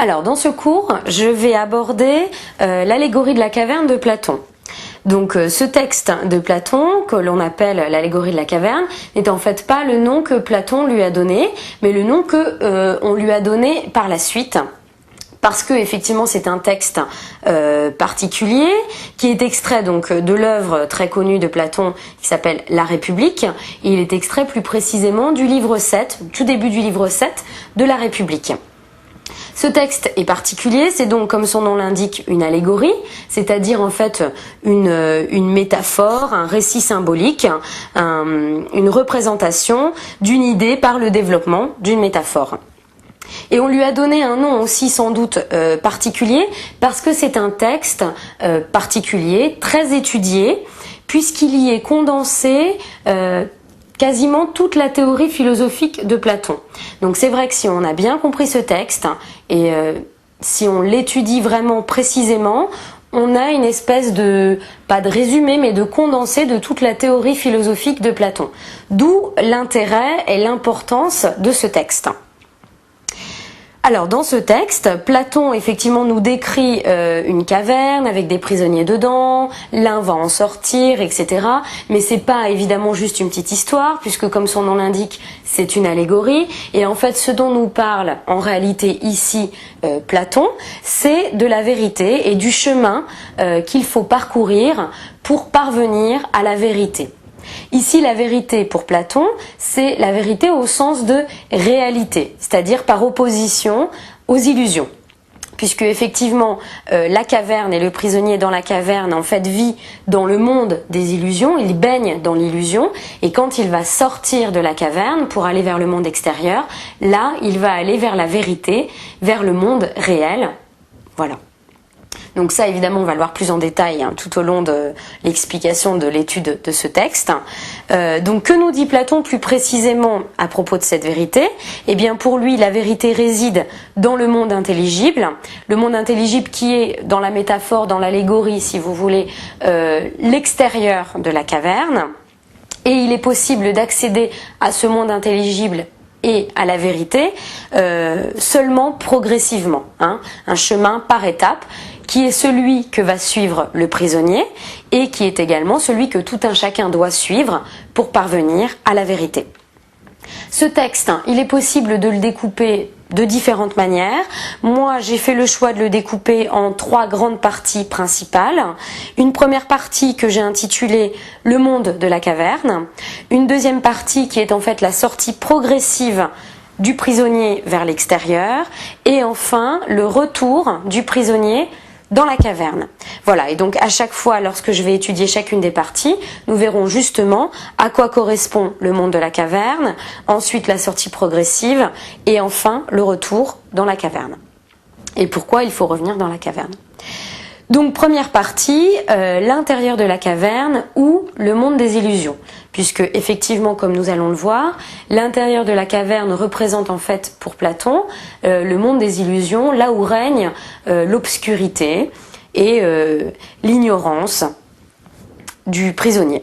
Alors, dans ce cours, je vais aborder l'allégorie de la caverne de Platon. Donc ce texte de Platon, que l'on appelle l'allégorie de la caverne, n'est en fait pas le nom que Platon lui a donné, mais le nom que on lui a donné par la suite. Parce que effectivement c'est un texte particulier qui est extrait donc de l'œuvre très connue de Platon qui s'appelle La République. Et il est extrait plus précisément du livre 7, tout début du livre 7 de La République. Ce texte est particulier, c'est donc comme son nom l'indique une allégorie, c'est-à-dire en fait une métaphore, un récit symbolique, une représentation d'une idée par le développement d'une métaphore. Et on lui a donné un nom aussi sans doute particulier parce que c'est un texte particulier, très étudié, puisqu'il y est condensé quasiment toute la théorie philosophique de Platon. Donc c'est vrai que si on a bien compris ce texte et si on l'étudie vraiment précisément, on a une espèce de, pas de résumé, mais de condensé de toute la théorie philosophique de Platon. D'où l'intérêt et l'importance de ce texte. Alors dans ce texte, Platon effectivement nous décrit une caverne avec des prisonniers dedans, l'un va en sortir, etc. Mais c'est pas évidemment juste une petite histoire, puisque comme son nom l'indique, c'est une allégorie. Et en fait, ce dont nous parle en réalité ici Platon, c'est de la vérité et du chemin qu'il faut parcourir pour parvenir à la vérité. Ici, la vérité pour Platon, c'est la vérité au sens de réalité, c'est-à-dire par opposition aux illusions. Puisque effectivement, la caverne et le prisonnier dans la caverne en fait vit dans le monde des illusions, il baigne dans l'illusion, et quand il va sortir de la caverne pour aller vers le monde extérieur, là, il va aller vers la vérité, vers le monde réel. Voilà. Donc ça, évidemment, on va le voir plus en détail tout au long de l'explication de l'étude de ce texte. Donc, que nous dit Platon plus précisément à propos de cette vérité? Eh bien, pour lui, la vérité réside dans le monde intelligible. Le monde intelligible qui est, dans la métaphore, dans l'allégorie, si vous voulez, l'extérieur de la caverne. Et il est possible d'accéder à ce monde intelligible et à la vérité seulement progressivement, un chemin par étapes, qui est celui que va suivre le prisonnier et qui est également celui que tout un chacun doit suivre pour parvenir à la vérité. Ce texte, il est possible de le découper de différentes manières. Moi, j'ai fait le choix de le découper en 3 grandes parties principales. Une première partie que j'ai intitulée « Le monde de la caverne ». Une deuxième partie qui est en fait la sortie progressive du prisonnier vers l'extérieur. Et enfin, le retour du prisonnier dans la caverne. Voilà, et donc à chaque fois, lorsque je vais étudier chacune des parties, nous verrons justement à quoi correspond le monde de la caverne, ensuite la sortie progressive, et enfin le retour dans la caverne. Et pourquoi il faut revenir dans la caverne. Donc première partie, l'intérieur de la caverne ou le monde des illusions. Puisque effectivement, comme nous allons le voir, l'intérieur de la caverne représente en fait pour Platon le monde des illusions, là où règne l'obscurité et l'ignorance du prisonnier.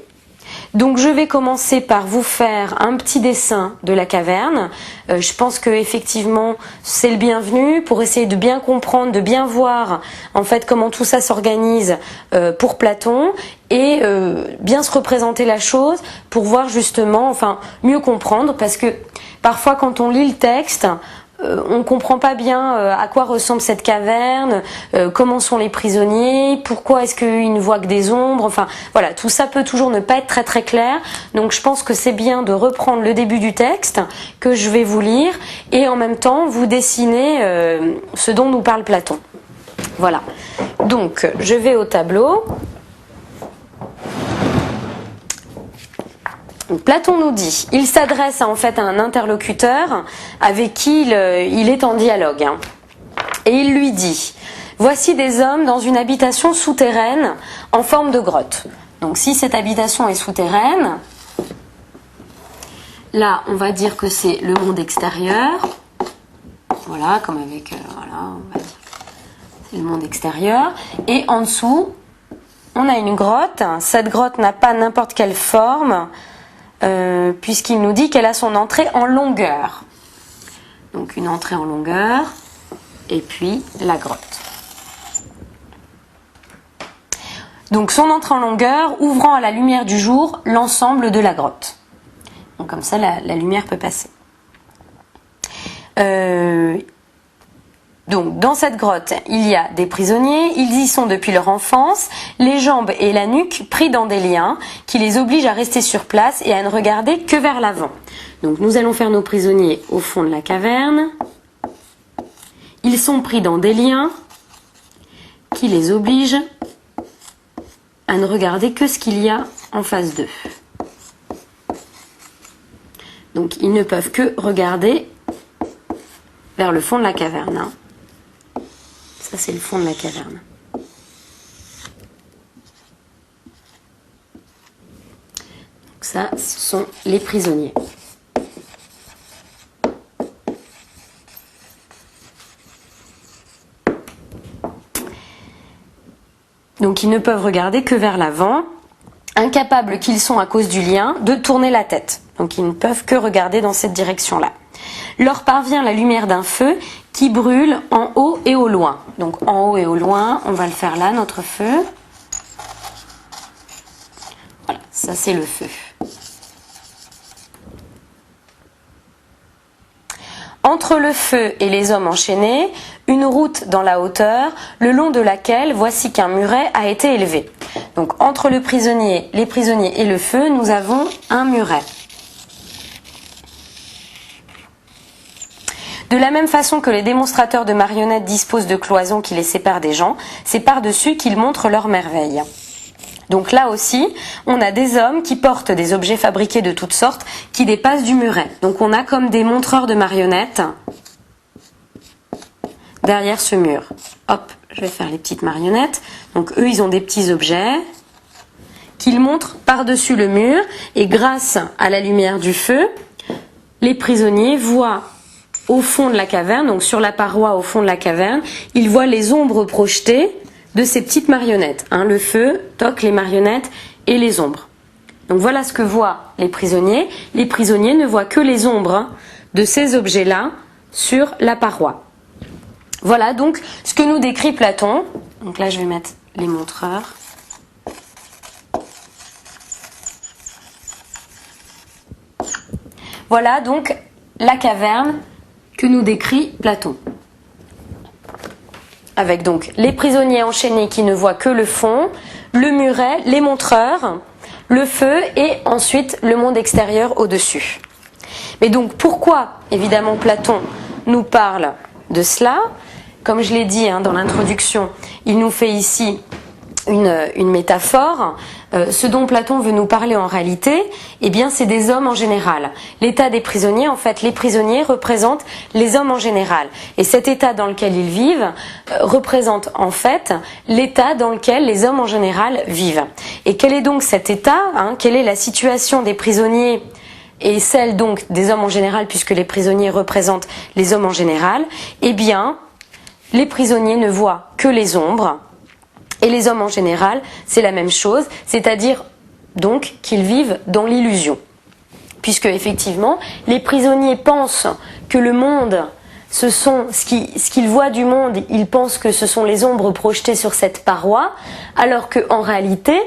Donc je vais commencer par vous faire un petit dessin de la caverne. Je pense que effectivement c'est le bienvenu pour essayer de bien comprendre, de bien voir en fait comment tout ça s'organise pour Platon et bien se représenter la chose pour voir justement, enfin mieux comprendre, parce que parfois quand on lit le texte, on ne comprend pas bien à quoi ressemble cette caverne, comment sont les prisonniers, pourquoi est-ce qu'ils ne voient que des ombres, enfin voilà, tout ça peut toujours ne pas être très très clair, donc je pense que c'est bien de reprendre le début du texte que je vais vous lire et en même temps vous dessiner ce dont nous parle Platon. Voilà, donc je vais au tableau. Platon nous dit, il s'adresse en fait à un interlocuteur avec qui il est en dialogue. Et il lui dit, voici des hommes dans une habitation souterraine en forme de grotte. Donc si cette habitation est souterraine, là on va dire que c'est le monde extérieur. Voilà, comme avec, voilà, on va dire, c'est le monde extérieur. Et en dessous, on a une grotte. Cette grotte n'a pas n'importe quelle forme, puisqu'il nous dit qu'elle a son entrée en longueur. Donc une entrée en longueur. et puis la grotte. Donc son entrée en longueur ouvrant à la lumière du jour l'ensemble de la grotte. Donc comme ça la lumière peut passer. Donc dans cette grotte, il y a des prisonniers, ils y sont depuis leur enfance, les jambes et la nuque pris dans des liens qui les obligent à rester sur place et à ne regarder que vers l'avant. Donc nous allons faire nos prisonniers au fond de la caverne. Ils sont pris dans des liens qui les obligent à ne regarder que ce qu'il y a en face d'eux. Donc ils ne peuvent que regarder vers le fond de la caverne. Hein. Ça, c'est le fond de la caverne. Donc ça, ce sont les prisonniers. Donc ils ne peuvent regarder que vers l'avant, incapables qu'ils sont à cause du lien de tourner la tête. Donc ils ne peuvent que regarder dans cette direction-là. Leur parvient la lumière d'un feu qui brûle en haut et au loin. Donc en haut et au loin, on va le faire là, notre feu. Voilà, ça c'est le feu. Entre le feu et les hommes enchaînés, une route dans la hauteur, le long de laquelle voici qu'un muret a été élevé. Donc entre les prisonniers et le feu, nous avons un muret. De la même façon que les démonstrateurs de marionnettes disposent de cloisons qui les séparent des gens, c'est par-dessus qu'ils montrent leurs merveilles. Donc là aussi, on a des hommes qui portent des objets fabriqués de toutes sortes qui dépassent du muret. Donc on a comme des montreurs de marionnettes derrière ce mur. Hop, je vais faire les petites marionnettes. Donc eux, ils ont des petits objets qu'ils montrent par-dessus le mur. Et grâce à la lumière du feu, les prisonniers voient au fond de la caverne, donc sur la paroi au fond de la caverne, ils voient les ombres projetées de ces petites marionnettes. Hein, le feu, toc, les marionnettes et les ombres. Donc voilà ce que voient les prisonniers. Les prisonniers ne voient que les ombres de ces objets-là sur la paroi. Voilà donc ce que nous décrit Platon. Donc là je vais mettre les montreurs. Voilà donc la caverne que nous décrit Platon. Avec donc les prisonniers enchaînés qui ne voient que le fond, le muret, les montreurs, le feu et ensuite le monde extérieur au-dessus. Mais donc pourquoi, évidemment, Platon nous parle de cela? Comme je l'ai dit dans l'introduction, il nous fait ici une métaphore. Ce dont Platon veut nous parler en réalité, eh bien, c'est des hommes en général. L'état des prisonniers, en fait, les prisonniers représentent les hommes en général. Et cet état dans lequel ils vivent représente en fait l'état dans lequel les hommes en général vivent. Et quel est donc cet état, quelle est la situation des prisonniers et celle donc des hommes en général, puisque les prisonniers représentent les hommes en général? Eh bien, les prisonniers ne voient que les ombres. Et les hommes en général, c'est la même chose, c'est-à-dire donc qu'ils vivent dans l'illusion. Puisque effectivement, les prisonniers pensent que le monde, ce qu'ils voient du monde, ils pensent que ce sont les ombres projetées sur cette paroi, alors qu'en réalité,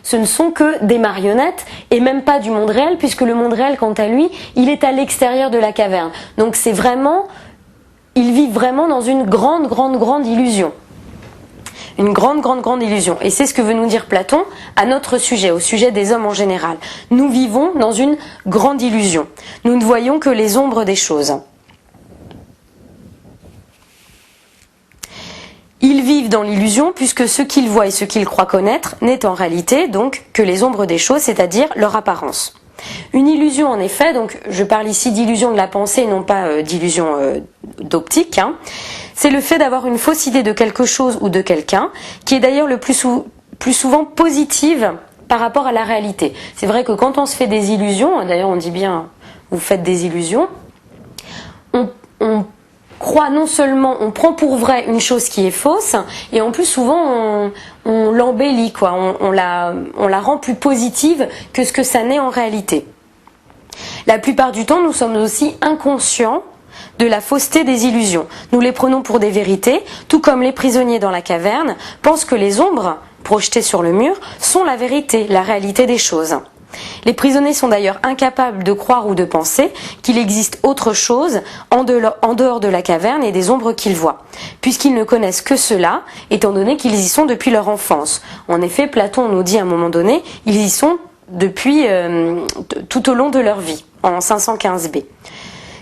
ce ne sont que des marionnettes et même pas du monde réel, puisque le monde réel, quant à lui, il est à l'extérieur de la caverne. Donc c'est vraiment, ils vivent vraiment dans une grande illusion. Une grande illusion. Et c'est ce que veut nous dire Platon à notre sujet, au sujet des hommes en général. Nous vivons dans une grande illusion. Nous ne voyons que les ombres des choses. Ils vivent dans l'illusion puisque ce qu'ils voient et ce qu'ils croient connaître n'est en réalité donc que les ombres des choses, c'est-à-dire leur apparence. Une illusion en effet, donc je parle ici d'illusion de la pensée, non pas d'illusion d'optique, c'est le fait d'avoir une fausse idée de quelque chose ou de quelqu'un, qui est d'ailleurs le plus souvent positive par rapport à la réalité. C'est vrai que quand on se fait des illusions, d'ailleurs on dit bien vous faites des illusions, on croit non seulement, on prend pour vrai une chose qui est fausse, et en plus souvent on l'embellit, on la rend plus positive que ce que ça n'est en réalité. La plupart du temps, nous sommes aussi inconscients de la fausseté des illusions. Nous les prenons pour des vérités, tout comme les prisonniers dans la caverne pensent que les ombres projetées sur le mur sont la vérité, la réalité des choses. Les prisonniers sont d'ailleurs incapables de croire ou de penser qu'il existe autre chose en dehors de la caverne et des ombres qu'ils voient, puisqu'ils ne connaissent que cela, étant donné qu'ils y sont depuis leur enfance. En effet, Platon nous dit à un moment donné, ils y sont depuis tout au long de leur vie, en 515b.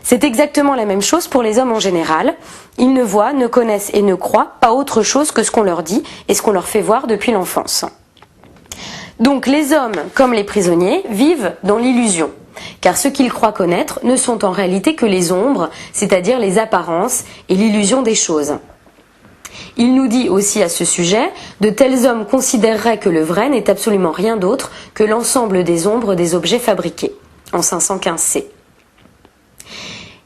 C'est exactement la même chose pour les hommes en général. Ils ne voient, ne connaissent et ne croient pas autre chose que ce qu'on leur dit et ce qu'on leur fait voir depuis l'enfance. Donc les hommes, comme les prisonniers, vivent dans l'illusion, car ce qu'ils croient connaître ne sont en réalité que les ombres, c'est-à-dire les apparences et l'illusion des choses. Il nous dit aussi à ce sujet, de tels hommes considéreraient que le vrai n'est absolument rien d'autre que l'ensemble des ombres des objets fabriqués, en 515c.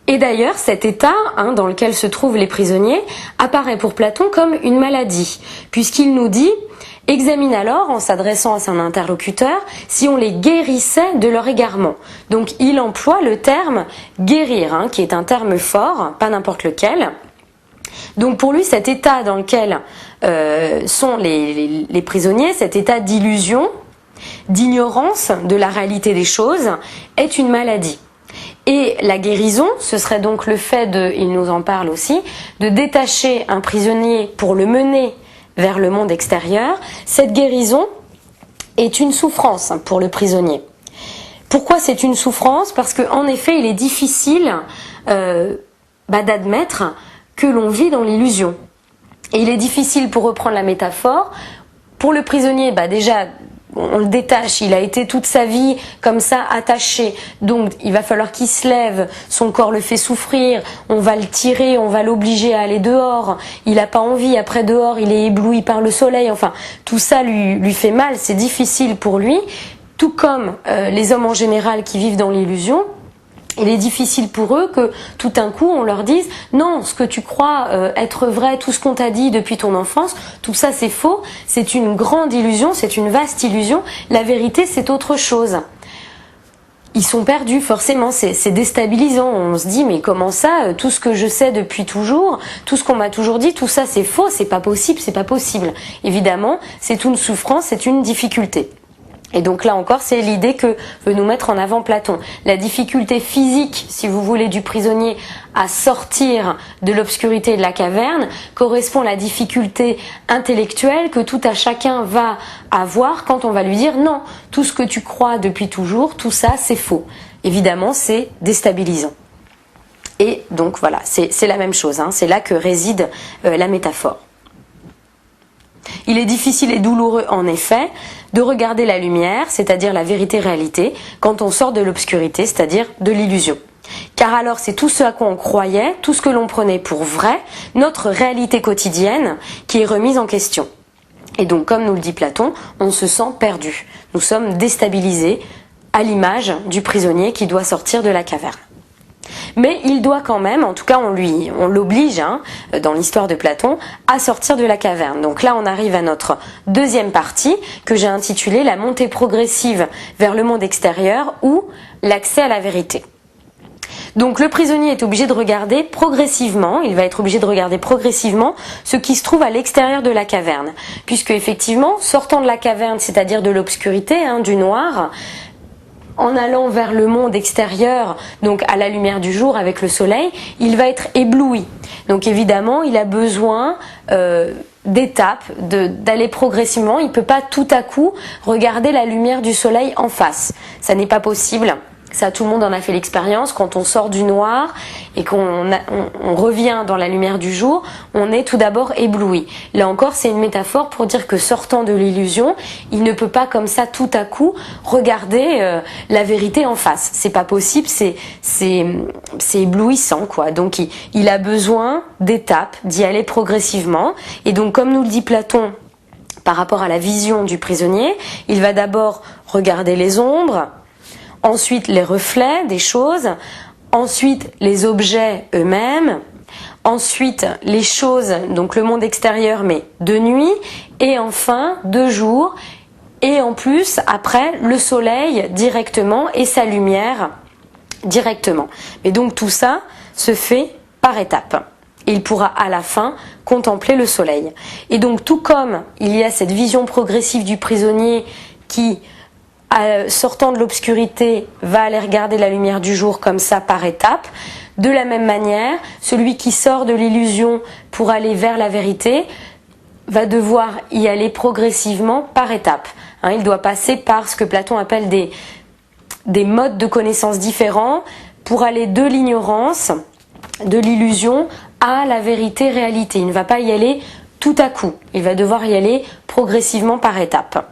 Et d'ailleurs, cet état dans lequel se trouvent les prisonniers apparaît pour Platon comme une maladie, puisqu'il nous dit « Examine alors, en s'adressant à son interlocuteur, si on les guérissait de leur égarement ». Donc il emploie le terme « guérir », qui est un terme fort, pas n'importe lequel. Donc pour lui, cet état dans lequel sont les prisonniers, cet état d'illusion, d'ignorance de la réalité des choses, est une maladie. Et la guérison, ce serait donc le fait il nous en parle aussi, de détacher un prisonnier pour le mener vers le monde extérieur. Cette guérison est une souffrance pour le prisonnier. Pourquoi c'est une souffrance? Parce qu'en effet, il est difficile d'admettre que l'on vit dans l'illusion. Et il est difficile, pour reprendre la métaphore, pour le prisonnier, déjà, on le détache, il a été toute sa vie comme ça attaché, donc il va falloir qu'il se lève, son corps le fait souffrir, on va le tirer, on va l'obliger à aller dehors, il n'a pas envie, après dehors il est ébloui par le soleil, enfin tout ça lui fait mal, c'est difficile pour lui, tout comme les hommes en général qui vivent dans l'illusion. Il est difficile pour eux que tout d'un coup on leur dise non, ce que tu crois être vrai, tout ce qu'on t'a dit depuis ton enfance, tout ça c'est faux, c'est une grande illusion, c'est une vaste illusion, la vérité c'est autre chose. Ils sont perdus forcément, c'est déstabilisant, on se dit mais comment ça, tout ce que je sais depuis toujours, tout ce qu'on m'a toujours dit, tout ça c'est faux, c'est pas possible, c'est pas possible. Évidemment, c'est une souffrance, c'est une difficulté. Et donc là encore, c'est l'idée que veut nous mettre en avant Platon. La difficulté physique, si vous voulez, du prisonnier à sortir de l'obscurité de la caverne correspond à la difficulté intellectuelle que tout à chacun va avoir quand on va lui dire non, tout ce que tu crois depuis toujours, tout ça c'est faux. Évidemment, c'est déstabilisant. Et donc voilà, c'est la même chose, c'est là que réside la métaphore. Il est difficile et douloureux, en effet, de regarder la lumière, c'est-à-dire la vérité-réalité, quand on sort de l'obscurité, c'est-à-dire de l'illusion. Car alors c'est tout ce à quoi on croyait, tout ce que l'on prenait pour vrai, notre réalité quotidienne, qui est remise en question. Et donc, comme nous le dit Platon, on se sent perdu. Nous sommes déstabilisés, à l'image du prisonnier qui doit sortir de la caverne. Mais il doit quand même, en tout cas on l'oblige dans l'histoire de Platon, à sortir de la caverne. Donc là on arrive à notre deuxième partie que j'ai intitulée la montée progressive vers le monde extérieur ou l'accès à la vérité. Donc le prisonnier est obligé de regarder progressivement, il va être obligé de regarder progressivement ce qui se trouve à l'extérieur de la caverne. Puisque effectivement, sortant de la caverne, c'est-à-dire de l'obscurité, du noir, en allant vers le monde extérieur, donc à la lumière du jour avec le soleil, il va être ébloui. Donc évidemment, il a besoin d'étapes, d'aller progressivement. Il ne peut pas tout à coup regarder la lumière du soleil en face. Ça n'est pas possible. Ça, tout le monde en a fait l'expérience. Quand on sort du noir et qu'on revient dans la lumière du jour, on est tout d'abord ébloui. Là encore, c'est une métaphore pour dire que sortant de l'illusion, il ne peut pas comme ça tout à coup regarder la vérité en face. C'est pas possible, c'est éblouissant, quoi. Donc il a besoin d'étapes, d'y aller progressivement. Et donc, comme nous le dit Platon, par rapport à la vision du prisonnier, il va d'abord regarder les ombres, ensuite les reflets des choses, ensuite les objets eux-mêmes, ensuite les choses, donc le monde extérieur mais de nuit, et enfin de jour, et en plus après le soleil directement et sa lumière directement. Mais donc tout ça se fait par étapes. Et il pourra à la fin contempler le soleil. Et donc tout comme il y a cette vision progressive du prisonnier qui, sortant de l'obscurité, va aller regarder la lumière du jour comme ça par étapes, de la même manière, celui qui sort de l'illusion pour aller vers la vérité va devoir y aller progressivement par étapes. Il doit passer par ce que Platon appelle des modes de connaissance différents pour aller de l'ignorance, de l'illusion à la vérité réalité. Il ne va pas y aller tout à coup, il va devoir y aller progressivement par étapes.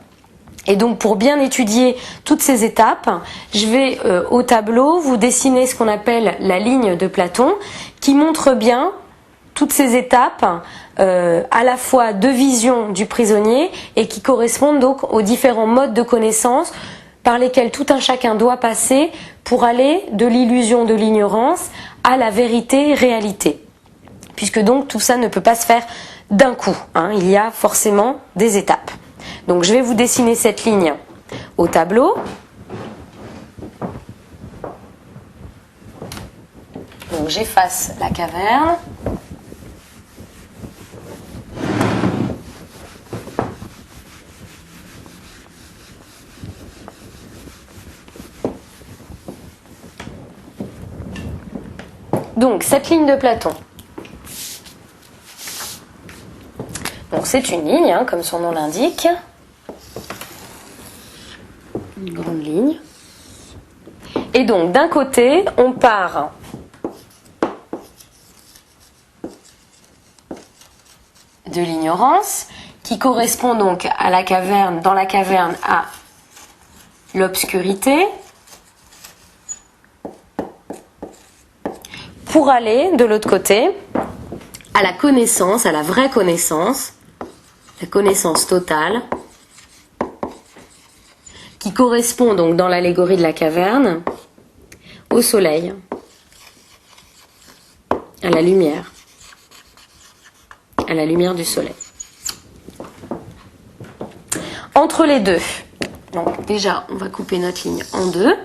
Et donc pour bien étudier toutes ces étapes, je vais au tableau vous dessiner ce qu'on appelle la ligne de Platon, qui montre bien toutes ces étapes à la fois de vision du prisonnier et qui correspondent donc aux différents modes de connaissance par lesquels tout un chacun doit passer pour aller de l'illusion de l'ignorance à la vérité réalité. Puisque donc tout ça ne peut pas se faire d'un coup, il y a forcément des étapes. Donc je vais vous dessiner cette ligne au tableau. Donc j'efface la caverne. Donc cette ligne de Platon. Donc c'est une ligne, comme son nom l'indique. Une grande ligne. Et donc d'un côté, on part de l'ignorance, qui correspond donc à la caverne, dans la caverne à l'obscurité, pour aller de l'autre côté à la connaissance, à la vraie connaissance, la connaissance totale, qui correspond donc dans l'allégorie de la caverne au soleil, à la lumière du soleil. Entre les deux, donc déjà on va couper notre ligne en deux,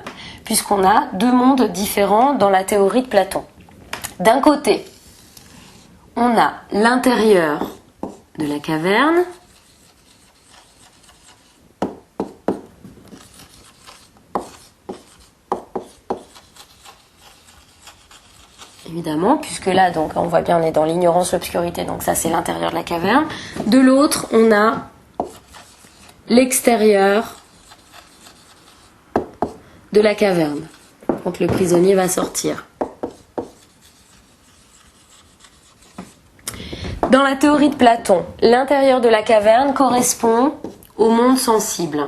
puisqu'on a deux mondes différents dans la théorie de Platon. D'un côté, on a l'intérieur de la caverne, évidemment, puisque là, donc, on voit bien, on est dans l'ignorance, l'obscurité, donc ça, c'est l'intérieur de la caverne. De l'autre, on a l'extérieur de la caverne, quand le prisonnier va sortir. Dans la théorie de Platon, l'intérieur de la caverne correspond au monde sensible.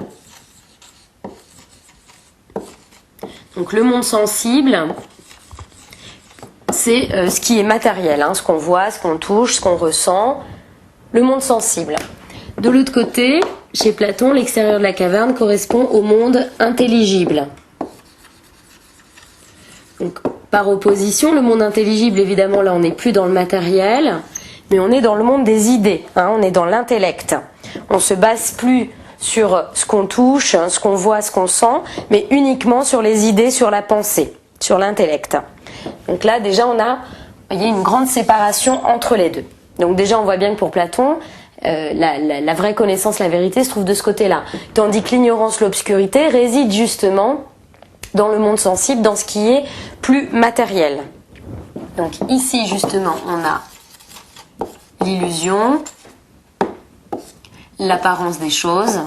Donc le monde sensible, c'est ce qui est matériel, ce qu'on voit, ce qu'on touche, ce qu'on ressent, le monde sensible. De l'autre côté, chez Platon, l'extérieur de la caverne correspond au monde intelligible. Donc, par opposition, le monde intelligible, évidemment, là on n'est plus dans le matériel, mais on est dans le monde des idées, on est dans l'intellect. On ne se base plus sur ce qu'on touche, ce qu'on voit, ce qu'on sent, mais uniquement sur les idées, sur la pensée, sur l'intellect. Donc là, déjà, il y a une grande séparation entre les deux. Donc déjà, on voit bien que pour Platon, la vraie connaissance, la vérité se trouve de ce côté-là. Tandis que l'ignorance, l'obscurité réside justement dans le monde sensible, dans ce qui est plus matériel. Donc ici, justement, on a l'illusion, l'apparence des choses,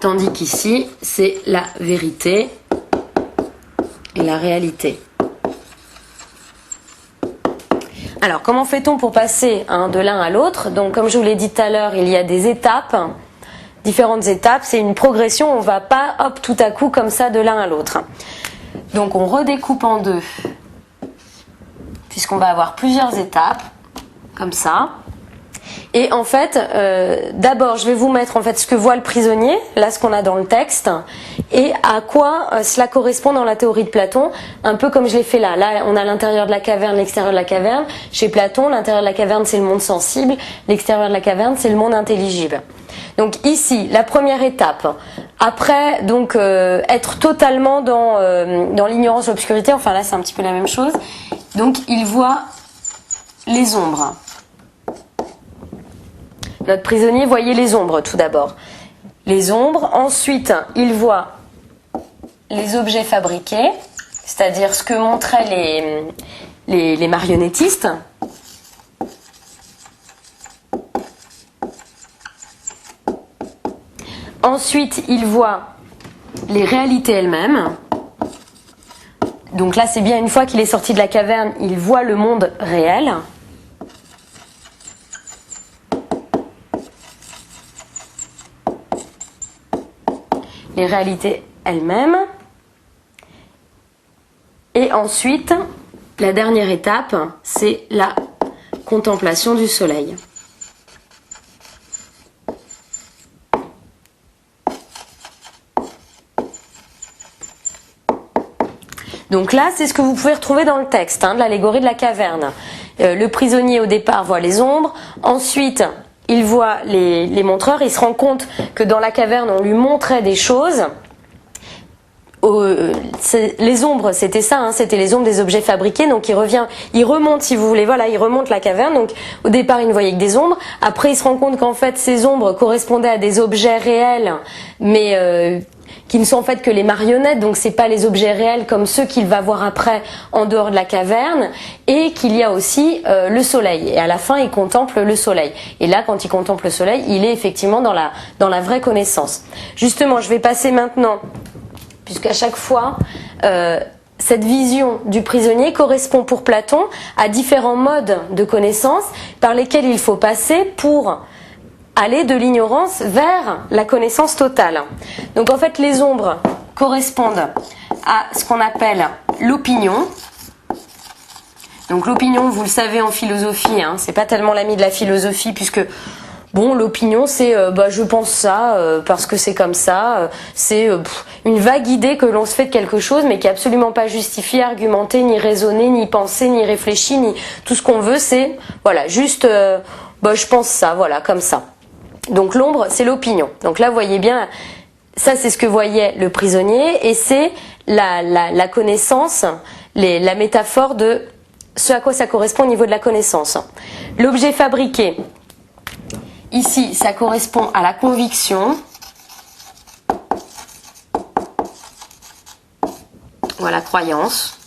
tandis qu'ici, c'est la vérité et la réalité. Alors, comment fait-on pour passer de l'un à l'autre? Donc, comme je vous l'ai dit tout à l'heure, il y a des étapes, différentes étapes. C'est une progression, on ne va pas, tout à coup, comme ça, de l'un à l'autre. Donc, on redécoupe en deux, puisqu'on va avoir plusieurs étapes, comme ça. Et en fait, d'abord, je vais vous mettre en fait ce que voit le prisonnier, là ce qu'on a dans le texte, et à quoi cela correspond dans la théorie de Platon, un peu comme je l'ai fait là. Là, on a l'intérieur de la caverne, l'extérieur de la caverne. Chez Platon, l'intérieur de la caverne, c'est le monde sensible, l'extérieur de la caverne, c'est le monde intelligible. Donc ici, la première étape, après donc être totalement dans l'ignorance, l'obscurité, enfin là c'est un petit peu la même chose, donc il voit les ombres. Notre prisonnier voyait les ombres tout d'abord. Les ombres, ensuite il voit les objets fabriqués, c'est-à-dire ce que montraient les marionnettistes. Ensuite, il voit les réalités elles-mêmes. Donc là, c'est bien une fois qu'il est sorti de la caverne, il voit le monde réel. Les réalités elles-mêmes. Et ensuite, la dernière étape, c'est la contemplation du soleil. Donc là, c'est ce que vous pouvez retrouver dans le texte de l'allégorie de la caverne. Le prisonnier au départ voit les ombres, ensuite il voit les montreurs, il se rend compte que dans la caverne on lui montrait des choses. Les ombres, c'était ça, c'était les ombres des objets fabriqués. Donc il remonte, si vous voulez, voilà, il remonte la caverne. Donc au départ, il ne voyait que des ombres. Après, il se rend compte qu'en fait, ces ombres correspondaient à des objets réels, mais qui ne sont en fait que les marionnettes. Donc c'est pas les objets réels comme ceux qu'il va voir après en dehors de la caverne. Et qu'il y a aussi le soleil. Et à la fin, il contemple le soleil. Et là, quand il contemple le soleil, il est effectivement dans la vraie connaissance. Justement, je vais passer maintenant, puisqu'à chaque fois, cette vision du prisonnier correspond pour Platon à différents modes de connaissance par lesquels il faut passer pour aller de l'ignorance vers la connaissance totale. Donc en fait, les ombres correspondent à ce qu'on appelle l'opinion. Donc l'opinion, vous le savez en philosophie, c'est pas tellement l'ami de la philosophie, puisque bon, l'opinion, c'est je pense ça parce que c'est comme ça. C'est une vague idée que l'on se fait de quelque chose, mais qui est absolument pas justifiée, argumentée, ni raisonnée, ni pensée, ni réfléchie, ni tout ce qu'on veut. C'est voilà, juste je pense ça, voilà, comme ça. Donc l'ombre, c'est l'opinion. Donc là, vous voyez bien, ça c'est ce que voyait le prisonnier, et c'est la connaissance, la métaphore de ce à quoi ça correspond au niveau de la connaissance. L'objet fabriqué. Ici, ça correspond à la conviction. Voilà, croyance.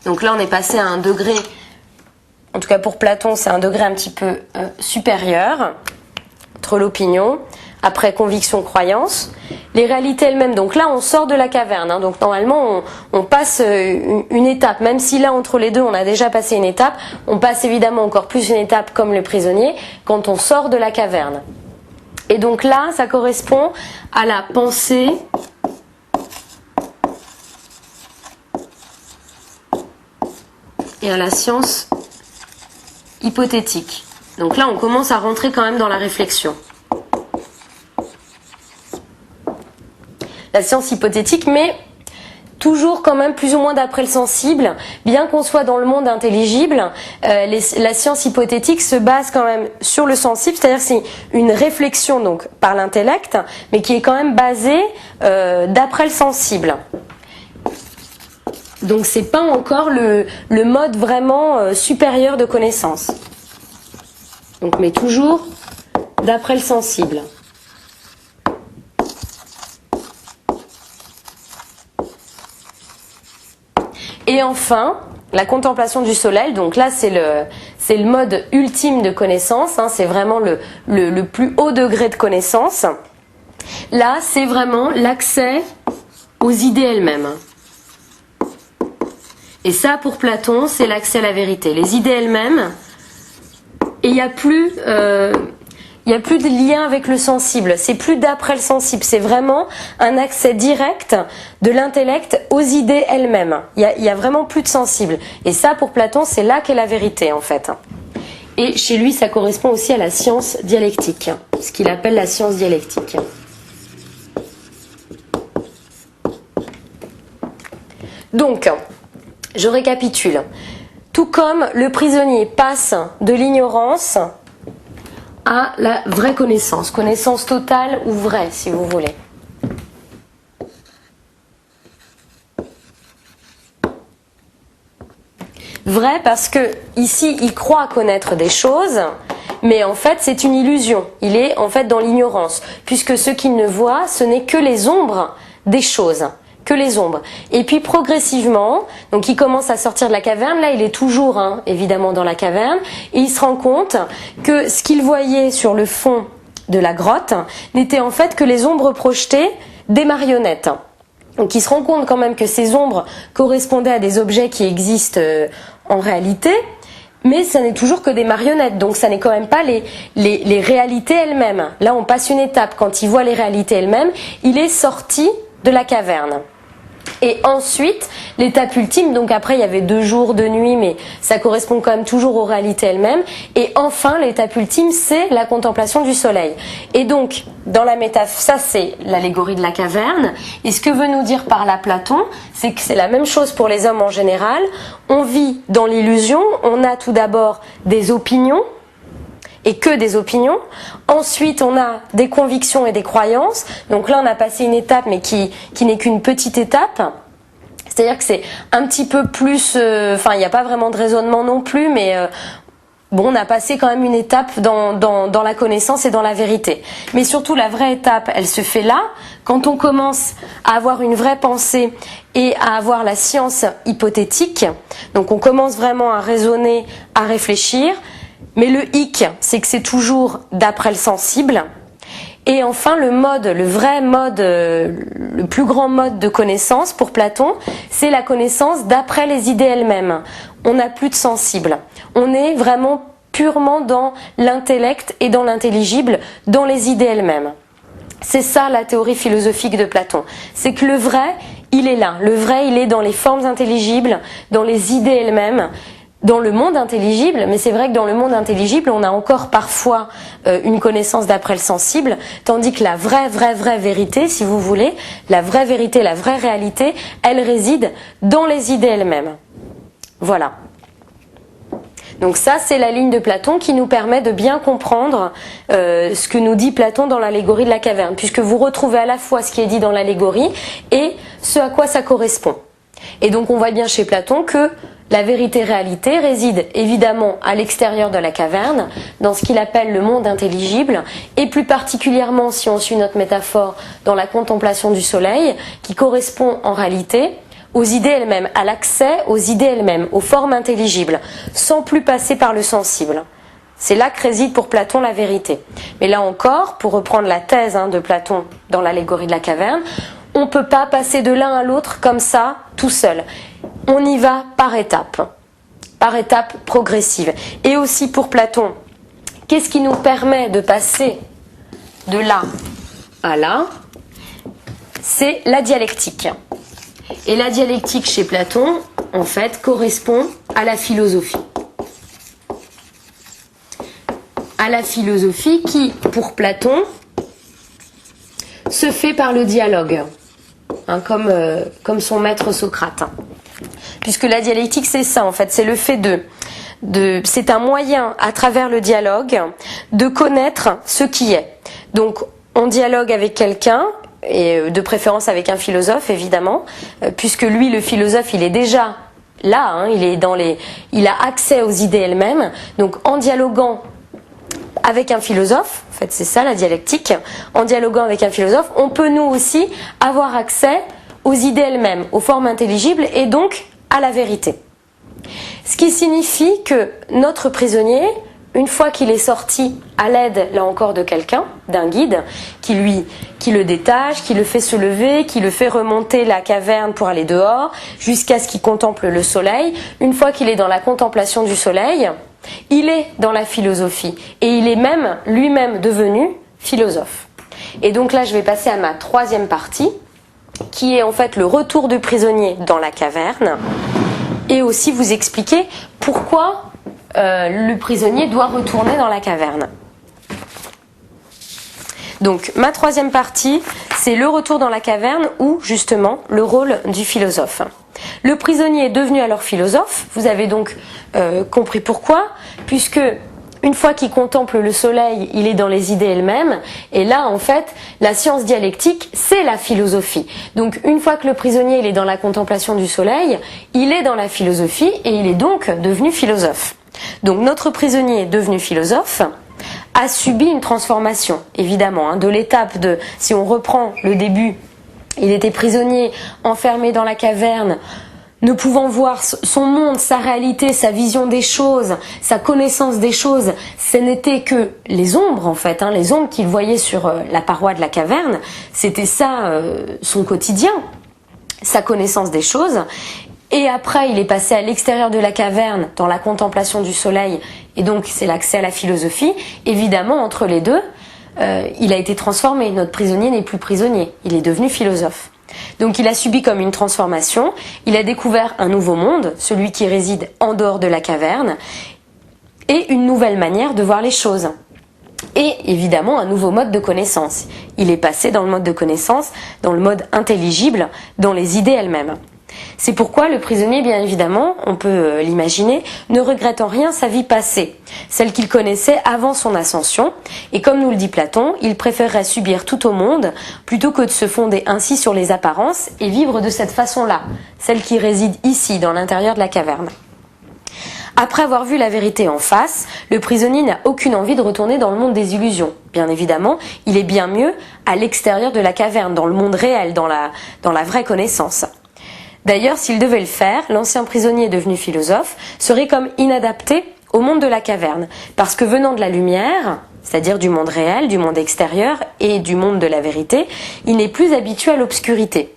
Donc là, on est passé à un degré, en tout cas pour Platon, c'est un degré un petit peu supérieur, entre l'opinion, après conviction, croyance. Les réalités elles-mêmes, donc là, on sort de la caverne. Donc normalement, on passe une étape, même si là, entre les deux, on a déjà passé une étape, on passe évidemment encore plus une étape comme le prisonnier, quand on sort de la caverne. Et donc là, ça correspond à la pensée et à la science hypothétique. Donc là, on commence à rentrer quand même dans la réflexion. La science hypothétique, mais toujours quand même plus ou moins d'après le sensible, bien qu'on soit dans le monde intelligible, la science hypothétique se base quand même sur le sensible, c'est-à-dire c'est une réflexion donc par l'intellect, mais qui est quand même basée d'après le sensible. Donc c'est pas encore le mode vraiment supérieur de connaissance. Donc mais toujours d'après le sensible. Et enfin, la contemplation du soleil, donc là c'est le mode ultime de connaissance, c'est vraiment le plus haut degré de connaissance. Là c'est vraiment l'accès aux idées elles-mêmes. Et ça pour Platon c'est l'accès à la vérité. Les idées elles-mêmes, et il n'y a plus de lien avec le sensible, c'est plus d'après le sensible, c'est vraiment un accès direct de l'intellect aux idées elles-mêmes. Il y a vraiment plus de sensible. Et ça, pour Platon, c'est là qu'est la vérité, en fait. Et chez lui, ça correspond aussi à la science dialectique, ce qu'il appelle la science dialectique. Donc, je récapitule. Tout comme le prisonnier passe de l'ignorance à la vraie connaissance, connaissance totale ou vraie, si vous voulez. Vrai parce que ici, il croit connaître des choses, mais en fait, c'est une illusion. Il est en fait dans l'ignorance, puisque ce qu'il ne voit, ce n'est que les ombres des choses. Que les ombres. Et puis progressivement, donc il commence à sortir de la caverne, là il est toujours évidemment dans la caverne, et il se rend compte que ce qu'il voyait sur le fond de la grotte n'était en fait que les ombres projetées des marionnettes. Donc il se rend compte quand même que ces ombres correspondaient à des objets qui existent en réalité, mais ça n'est toujours que des marionnettes, donc ça n'est quand même pas les réalités elles-mêmes. Là on passe une étape, quand il voit les réalités elles-mêmes, il est sorti de la caverne. Et ensuite, l'étape ultime, donc après il y avait 2 jours, 2 nuits, mais ça correspond quand même toujours aux réalités elles-mêmes. Et enfin, l'étape ultime, c'est la contemplation du soleil. Et donc, dans la métaphore, ça c'est l'allégorie de la caverne. Et ce que veut nous dire par là Platon, c'est que c'est la même chose pour les hommes en général. On vit dans l'illusion, on a tout d'abord des opinions, et que des opinions. Ensuite, on a des convictions et des croyances. Donc là, on a passé une étape, mais qui n'est qu'une petite étape. C'est-à-dire que c'est un petit peu plus... il n'y a pas vraiment de raisonnement non plus, mais on a passé quand même une étape dans la connaissance et dans la vérité. Mais surtout, la vraie étape, elle se fait là, quand on commence à avoir une vraie pensée et à avoir la science hypothétique. Donc on commence vraiment à raisonner, à réfléchir. Mais le hic, c'est que c'est toujours d'après le sensible. Et enfin, le vrai mode, le plus grand mode de connaissance pour Platon, c'est la connaissance d'après les idées elles-mêmes. On n'a plus de sensible. On est vraiment purement dans l'intellect et dans l'intelligible, dans les idées elles-mêmes. C'est ça la théorie philosophique de Platon. C'est que le vrai, il est là. Le vrai, il est dans les formes intelligibles, dans les idées elles-mêmes, dans le monde intelligible, mais c'est vrai que dans le monde intelligible, on a encore parfois une connaissance d'après le sensible, tandis que la vraie vérité, si vous voulez, la vraie vérité, la vraie réalité, elle réside dans les idées elles-mêmes. Voilà. Donc ça, c'est la ligne de Platon qui nous permet de bien comprendre ce que nous dit Platon dans l'allégorie de la caverne, puisque vous retrouvez à la fois ce qui est dit dans l'allégorie et ce à quoi ça correspond. Et donc on voit bien chez Platon que la vérité-réalité réside évidemment à l'extérieur de la caverne, dans ce qu'il appelle le monde intelligible, et plus particulièrement, si on suit notre métaphore, dans la contemplation du soleil, qui correspond en réalité aux idées elles-mêmes, à l'accès aux idées elles-mêmes, aux formes intelligibles, sans plus passer par le sensible. C'est là que réside pour Platon la vérité. Mais là encore, pour reprendre la thèse de Platon dans l'allégorie de la caverne, on ne peut pas passer de l'un à l'autre comme ça, tout seul. On y va par étapes progressives. Et aussi pour Platon, qu'est-ce qui nous permet de passer de là à là? C'est la dialectique. Et la dialectique chez Platon, en fait, correspond à la philosophie. À la philosophie qui, pour Platon, se fait par le dialogue, comme son maître Socrate. Puisque la dialectique, c'est ça, en fait, c'est le fait c'est un moyen, à travers le dialogue, de connaître ce qui est. Donc, on dialogue avec quelqu'un, et de préférence avec un philosophe, évidemment, puisque lui, le philosophe, il est déjà là, il a accès aux idées elles-mêmes. Donc, en dialoguant avec un philosophe, en fait, c'est ça la dialectique, en dialoguant avec un philosophe, on peut nous aussi avoir accès aux idées elles-mêmes, aux formes intelligibles, et donc à la vérité. Ce qui signifie que notre prisonnier, une fois qu'il est sorti à l'aide, là encore, de quelqu'un, d'un guide, qui le détache, qui le fait se lever, qui le fait remonter la caverne pour aller dehors, jusqu'à ce qu'il contemple le soleil, une fois qu'il est dans la contemplation du soleil, il est dans la philosophie, et il est même lui-même devenu philosophe. Et donc là, je vais passer à ma troisième partie, qui est en fait le retour du prisonnier dans la caverne, et aussi vous expliquer pourquoi le prisonnier doit retourner dans la caverne. Donc ma troisième partie, c'est le retour dans la caverne ou justement le rôle du philosophe. Le prisonnier est devenu alors philosophe, vous avez donc compris pourquoi, puisque une fois qu'il contemple le soleil, il est dans les idées elles-mêmes, et là en fait, la science dialectique, c'est la philosophie. Donc une fois que le prisonnier il est dans la contemplation du soleil, il est dans la philosophie et il est donc devenu philosophe. Donc notre prisonnier est devenu philosophe, a subi une transformation, évidemment, de l'étape de, si on reprend le début, il était prisonnier, enfermé dans la caverne, ne pouvant voir son monde, sa réalité, sa vision des choses, sa connaissance des choses, ce n'était que les ombres en fait, les ombres qu'il voyait sur la paroi de la caverne, c'était ça son quotidien, sa connaissance des choses. Et après, il est passé à l'extérieur de la caverne, dans la contemplation du soleil, et donc c'est l'accès à la philosophie. Évidemment, entre les deux, il a été transformé. Notre prisonnier n'est plus prisonnier, il est devenu philosophe. Donc il a subi comme une transformation, il a découvert un nouveau monde, celui qui réside en dehors de la caverne, et une nouvelle manière de voir les choses. Et évidemment un nouveau mode de connaissance. Il est passé dans le mode de connaissance, dans le mode intelligible, dans les idées elles-mêmes. C'est pourquoi le prisonnier, bien évidemment, on peut l'imaginer, ne regrette en rien sa vie passée, celle qu'il connaissait avant son ascension, et comme nous le dit Platon, il préférerait subir tout au monde plutôt que de se fonder ainsi sur les apparences et vivre de cette façon-là, celle qui réside ici, dans l'intérieur de la caverne. Après avoir vu la vérité en face, le prisonnier n'a aucune envie de retourner dans le monde des illusions. Bien évidemment, il est bien mieux à l'extérieur de la caverne, dans le monde réel, dans la vraie connaissance. D'ailleurs, s'il devait le faire, l'ancien prisonnier devenu philosophe serait comme inadapté au monde de la caverne, parce que venant de la lumière, c'est-à-dire du monde réel, du monde extérieur et du monde de la vérité, il n'est plus habitué à l'obscurité,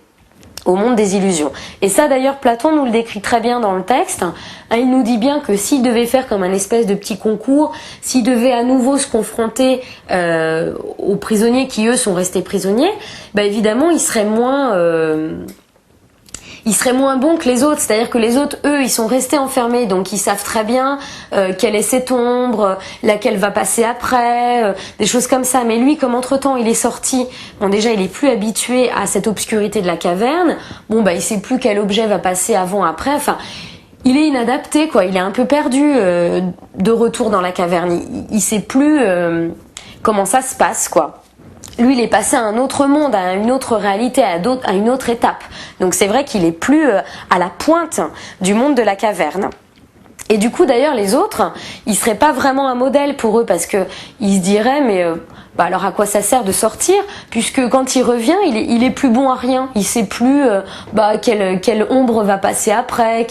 au monde des illusions. Et ça d'ailleurs, Platon nous le décrit très bien dans le texte. Il nous dit bien que s'il devait faire comme un espèce de petit concours, s'il devait à nouveau se confronter aux prisonniers qui eux sont restés prisonniers, évidemment il serait moins bon que les autres, c'est-à-dire que les autres, eux, ils sont restés enfermés, donc ils savent très bien quelle est cette ombre, laquelle va passer après, des choses comme ça. Mais lui, comme entre-temps, il est sorti, bon déjà, il est plus habitué à cette obscurité de la caverne, il sait plus quel objet va passer avant, après, enfin, il est inadapté, quoi, il est un peu perdu de retour dans la caverne, il sait plus comment ça se passe, quoi. Lui, il est passé à un autre monde, à une autre réalité, à une autre étape. Donc c'est vrai qu'il est plus à la pointe du monde de la caverne. Et du coup, d'ailleurs, les autres, ils seraient pas vraiment un modèle pour eux, parce que ils se diraient, mais alors à quoi ça sert de sortir, puisque quand il revient, il est plus bon à rien. Il sait plus quelle ombre va passer après.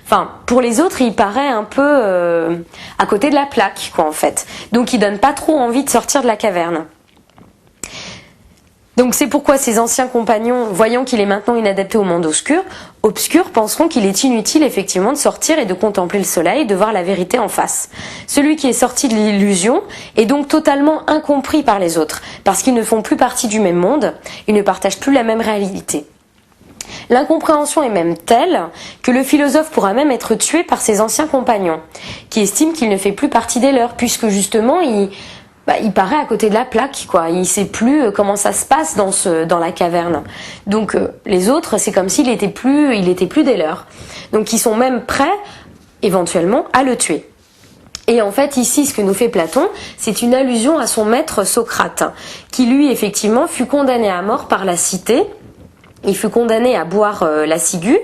Enfin, pour les autres, il paraît un peu à côté de la plaque, quoi, en fait. Donc, il donne pas trop envie de sortir de la caverne. Donc c'est pourquoi ses anciens compagnons, voyant qu'il est maintenant inadapté au monde obscur, penseront qu'il est inutile effectivement de sortir et de contempler le soleil, de voir la vérité en face. Celui qui est sorti de l'illusion est donc totalement incompris par les autres, parce qu'ils ne font plus partie du même monde, ils ne partagent plus la même réalité. L'incompréhension est même telle que le philosophe pourra même être tué par ses anciens compagnons, qui estiment qu'il ne fait plus partie des leurs, puisque justement il paraît à côté de la plaque, quoi. Il sait plus comment ça se passe dans la caverne. Donc les autres, c'est comme s'il était plus des leurs. Donc ils sont même prêts, éventuellement, à le tuer. Et en fait, ici, ce que nous fait Platon, c'est une allusion à son maître Socrate, qui lui, effectivement, fut condamné à mort par la cité. Il fut condamné à boire la ciguë,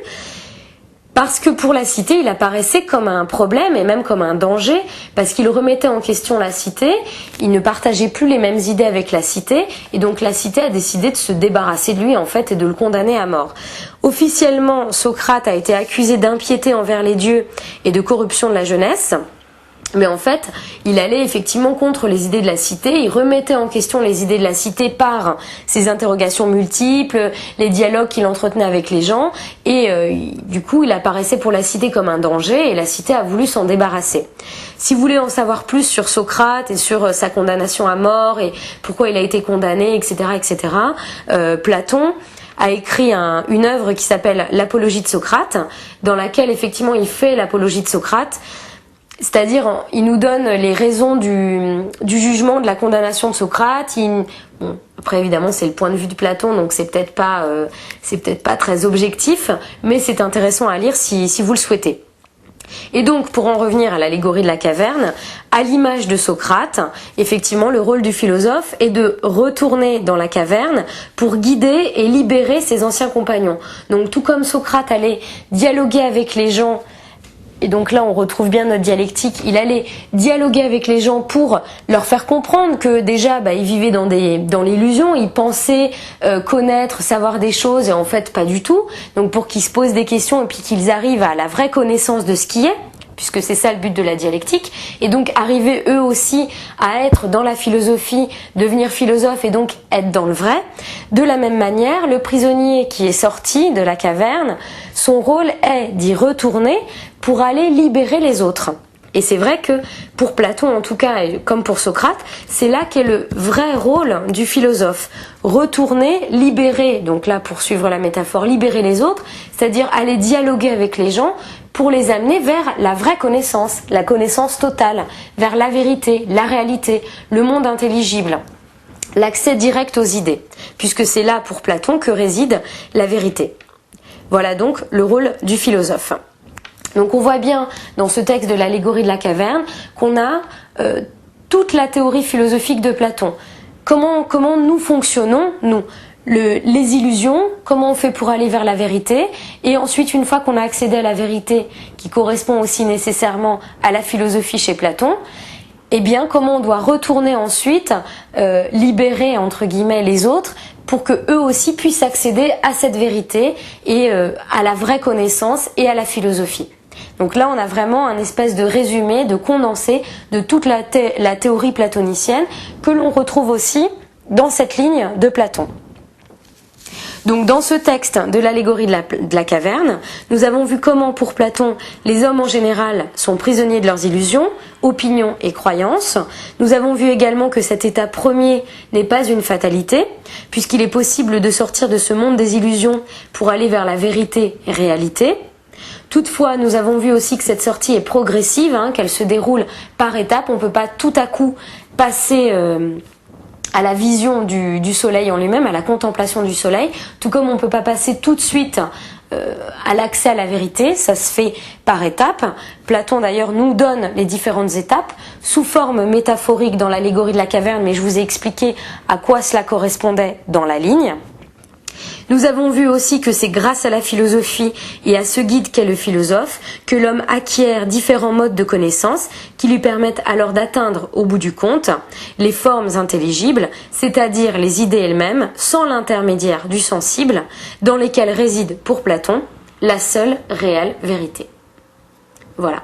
parce que pour la cité, il apparaissait comme un problème et même comme un danger, parce qu'il remettait en question la cité, il ne partageait plus les mêmes idées avec la cité, et donc la cité a décidé de se débarrasser de lui en fait et de le condamner à mort. Officiellement, Socrate a été accusé d'impiété envers les dieux et de corruption de la jeunesse. Mais en fait, il allait effectivement contre les idées de la cité, il remettait en question les idées de la cité par ses interrogations multiples, les dialogues qu'il entretenait avec les gens, et du coup il apparaissait pour la cité comme un danger, et la cité a voulu s'en débarrasser. Si vous voulez en savoir plus sur Socrate et sur sa condamnation à mort, et pourquoi il a été condamné, etc., Platon a écrit une œuvre qui s'appelle l'Apologie de Socrate, dans laquelle effectivement il fait l'apologie de Socrate, C'est-à-dire, il nous donne les raisons du jugement, de la condamnation de Socrate. Bon, après, évidemment, c'est le point de vue de Platon, donc c'est peut-être pas très objectif, mais c'est intéressant à lire si vous le souhaitez. Et donc, pour en revenir à l'allégorie de la caverne, à l'image de Socrate, effectivement, le rôle du philosophe est de retourner dans la caverne pour guider et libérer ses anciens compagnons. Donc, tout comme Socrate allait dialoguer avec les gens, et donc là on retrouve bien notre dialectique, il allait dialoguer avec les gens pour leur faire comprendre que déjà ils vivaient dans l'illusion, ils pensaient connaître, savoir des choses et en fait pas du tout, donc pour qu'ils se posent des questions et puis qu'ils arrivent à la vraie connaissance de ce qui est, puisque c'est ça le but de la dialectique, et donc arriver eux aussi à être dans la philosophie, devenir philosophe et donc être dans le vrai. De la même manière, le prisonnier qui est sorti de la caverne, son rôle est d'y retourner pour aller libérer les autres. Et c'est vrai que pour Platon en tout cas, et comme pour Socrate, c'est là qu'est le vrai rôle du philosophe. Retourner, libérer, donc là pour suivre la métaphore, libérer les autres, c'est-à-dire aller dialoguer avec les gens pour les amener vers la vraie connaissance, la connaissance totale, vers la vérité, la réalité, le monde intelligible, l'accès direct aux idées, puisque c'est là pour Platon que réside la vérité. Voilà donc le rôle du philosophe. Donc on voit bien dans ce texte de l'allégorie de la caverne qu'on a toute la théorie philosophique de Platon. Comment nous fonctionnons, nous, les illusions, comment on fait pour aller vers la vérité, et ensuite une fois qu'on a accédé à la vérité qui correspond aussi nécessairement à la philosophie chez Platon, eh bien comment on doit retourner ensuite libérer entre guillemets les autres pour que eux aussi puissent accéder à cette vérité et à la vraie connaissance et à la philosophie. Donc là, on a vraiment un espèce de résumé, de condensé de toute la théorie platonicienne que l'on retrouve aussi dans cette ligne de Platon. Donc dans ce texte de l'allégorie de la caverne, nous avons vu comment pour Platon, les hommes en général sont prisonniers de leurs illusions, opinions et croyances. Nous avons vu également que cet état premier n'est pas une fatalité, puisqu'il est possible de sortir de ce monde des illusions pour aller vers la vérité et réalité. Toutefois, nous avons vu aussi que cette sortie est progressive, qu'elle se déroule par étapes. On ne peut pas tout à coup passer à la vision du soleil en lui-même, à la contemplation du soleil, tout comme on ne peut pas passer tout de suite à l'accès à la vérité, ça se fait par étapes. Platon d'ailleurs nous donne les différentes étapes sous forme métaphorique dans l'allégorie de la caverne, mais je vous ai expliqué à quoi cela correspondait dans la ligne. Nous avons vu aussi que c'est grâce à la philosophie et à ce guide qu'est le philosophe que l'homme acquiert différents modes de connaissance qui lui permettent alors d'atteindre au bout du compte les formes intelligibles, c'est-à-dire les idées elles-mêmes, sans l'intermédiaire du sensible, dans lesquelles réside pour Platon la seule réelle vérité. Voilà.